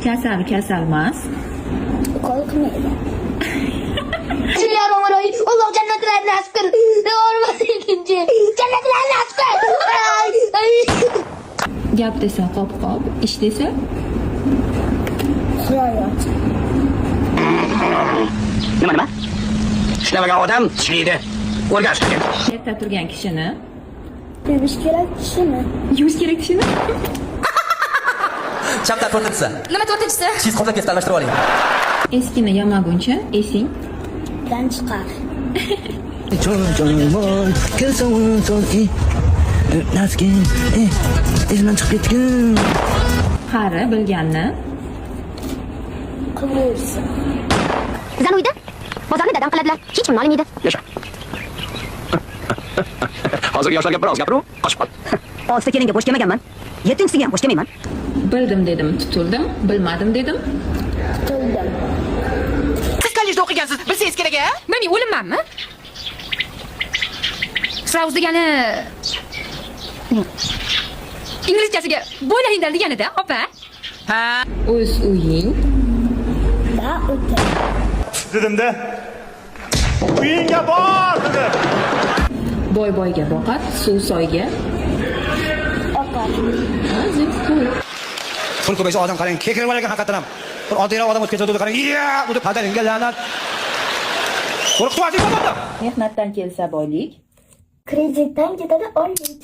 kasal emas. Qo'l qilmaydi. Bismillahirrohmanirrohim. Alloh jannatlarni nasib qil. Olmasinchi. Jannatlarni nasib qil. Gap desa qop, ish desa Hayot. Nima? Ishlamagan odam tishlaydi. O'rganish kerak. erta turgan kishini Yuvish kerak kishini. yuvish kerak kishini Chapta 4-si. Nima 4-si? Cheese komplekni almashtirib oling. eskini yamaguncha esing. Dan chiqar. Çoğun kızımın son naskin izimdan chiqib ketgan. Qari bilganni Qilaversin. Bizani uyda bozorni dadam qiladilar. Hech kim nolimaydi. Yasha. Hozir yoshlarga biroz gapiru, qochib qol. 6ta kelinga bo'sh kelmaganman. 7-siga ham bo'sh kelmayman. bildim dedim, tutildim, bilmadim dedim. Tutildim. Siz kollejda o'qigansiz, bilsangiz kerak-a? Men o'limmanmi? Srauz degani inglizchasiga bo'ylayindan deganida, opa. Ha. O'z uying Da o'tdi. Dedim-da. Uyingga bor dedim. boy boyga boqar, suv soyga. Oqar. Pul ko'paysa odam qarang, kekirib olgan haqiqatan ham. Bir oddiyroq odam o'tib ketadi qarang. Ya, bu deb padaringga la'nat. Qo'rqitib oldik odamni. Mehnatdan kelsa boylik, Kreditdan ketadi oylik.